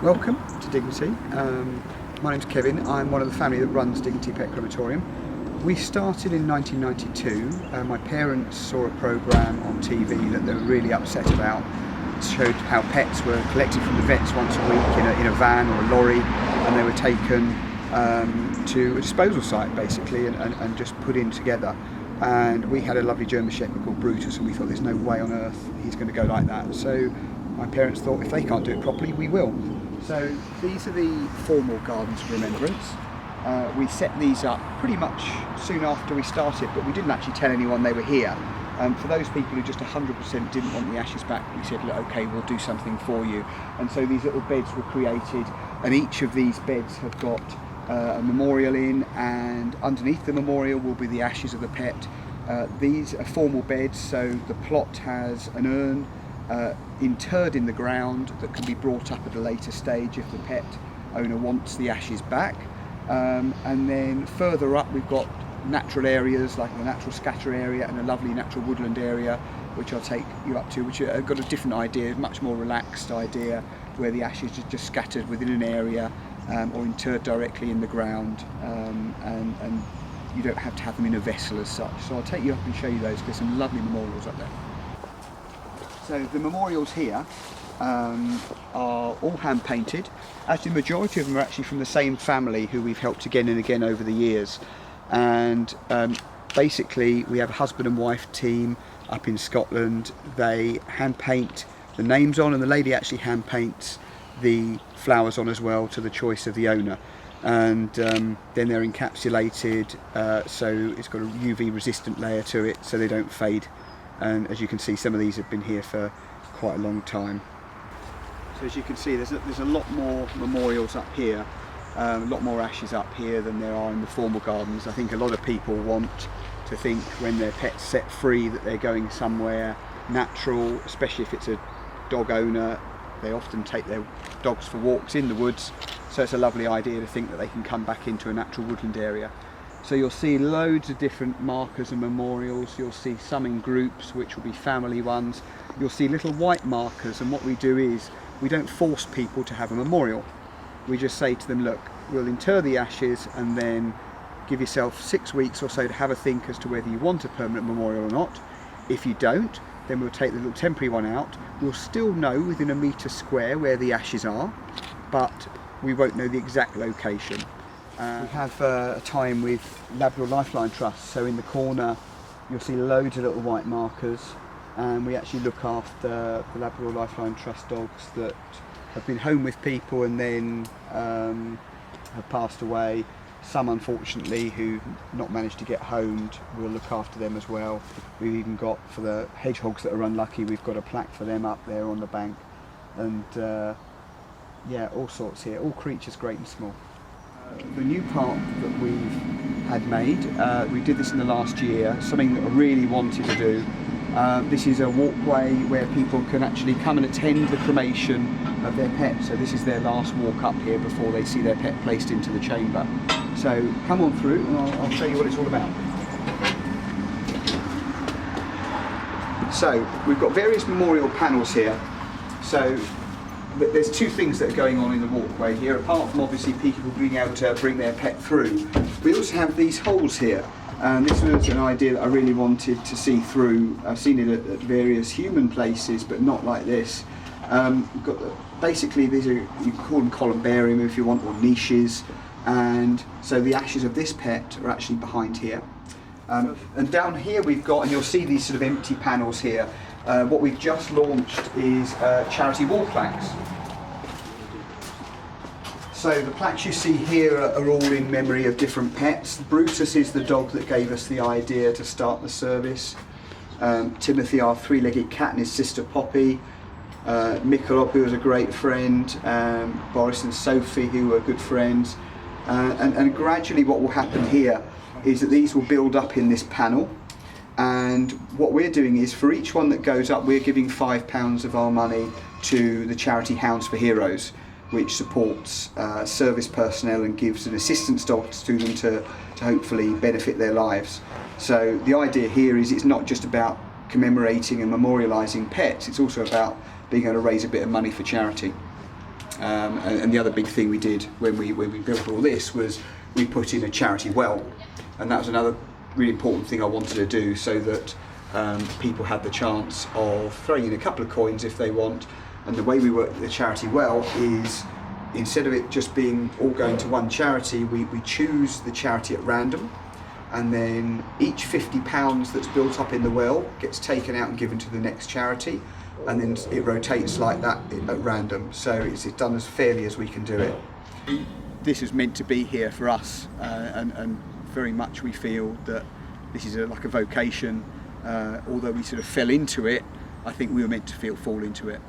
Welcome to Dignity. My name's Kevin. I'm one of the family that runs Dignity Pet Crematorium. We started in 1992. My parents saw a programme on TV that they were really upset about. It showed how pets were collected from the vets once a week in a van or a lorry, and they were taken to a disposal site basically and just put in together. And we had a lovely German Shepherd called Brutus, and we thought there's no way on earth he's going to go like that. So my parents thought if they can't do it properly, we will. So these are the formal gardens of Remembrance. We set these up pretty much soon after we started, but we didn't actually tell anyone they were here. For those people who just 100% didn't want the ashes back, we said, look, okay, we'll do something for you. And so these little beds were created, and each of these beds have got a memorial in, and underneath the memorial will be the ashes of the pet. These are formal beds, so the plot has an urn interred in the ground that can be brought up at a later stage if the pet owner wants the ashes back. And then further up we've got natural areas like the natural scatter area and a lovely natural woodland area, which I'll take you up to, which have got a different idea, much more relaxed idea, where the ashes are just scattered within an area or interred directly in the ground, and you don't have to have them in a vessel as such. So I'll take you up and show you those. There's some lovely memorials up there. So the memorials here are all hand painted. Actually, the majority of them are actually from the same family who we've helped again and again over the years. And basically we have a husband and wife team up in Scotland. They hand paint the names on, and the lady actually hand paints the flowers on as well to the choice of the owner. And then they're encapsulated, so it's got a UV resistant layer to it so they don't fade. And as you can see, some of these have been here for quite a long time. So as you can see, there's a lot more memorials up here, a lot more ashes up here than there are in the formal gardens. I think a lot of people want to think when their pet's set free that they're going somewhere natural, especially if it's a dog owner. They often take their dogs for walks in the woods, so it's a lovely idea to think that they can come back into a natural woodland area. So you'll see loads of different markers and memorials. You'll see some in groups, which will be family ones. You'll see little white markers, and what we do is we don't force people to have a memorial. We just say to them, look, we'll inter the ashes and then give yourself 6 weeks or so to have a think as to whether you want a permanent memorial or not. If you don't, then we'll take the little temporary one out. We'll still know within a metre square where the ashes are, but we won't know the exact location. We have a time with Labrador Lifeline Trust, so in the corner you'll see loads of little white markers, and we actually look after the Labrador Lifeline Trust dogs that have been home with people and then have passed away. Some unfortunately who've not managed to get homed, we'll look after them as well. We've even got, for the hedgehogs that are unlucky, we've got a plaque for them up there on the bank, and yeah, all sorts here, all creatures great and small. The new park that we've had made, we did this in the last year, something that I really wanted to do. This is a walkway where people can actually come and attend the cremation of their pet. So this is their last walk up here before they see their pet placed into the chamber. So come on through and I'll show you what it's all about. So we've got various memorial panels here. So there's two things that are going on in the walkway here, apart from obviously people being able to bring their pet through. We also have these holes here, and this was an idea that I really wanted to see through. I've seen it at various human places, but not like this. Basically these are, you can call them columbarium if you want, or niches, and so the ashes of this pet are actually behind here. And down here we've got, and you'll see these sort of empty panels here, what we've just launched is charity wall plaques. So the plaques you see here are all in memory of different pets. Brutus is the dog that gave us the idea to start the service. Timothy, our three-legged cat, and his sister Poppy. Mikolop, who was a great friend. Boris and Sophie, who were good friends. And gradually what will happen here is that these will build up in this panel. And what we're doing is, for each one that goes up, we're giving £5 of our money to the charity Hounds for Heroes, which supports service personnel and gives an assistance dog to them to hopefully benefit their lives. So the idea here is it's not just about commemorating and memorialising pets, it's also about being able to raise a bit of money for charity. And the other big thing we did when we built all this was we put in a charity well, and that was another really important thing I wanted to do, so that people had the chance of throwing in a couple of coins if they want. And the way we work the charity well is, instead of it just being all going to one charity, we choose the charity at random, and then each £50 that's built up in the well gets taken out and given to the next charity, and then it rotates like that at random. So it's done as fairly as we can do it. This is meant to be here for us, and very much we feel that this is like a vocation. Although we sort of fell into it, I think we were meant to fall into it.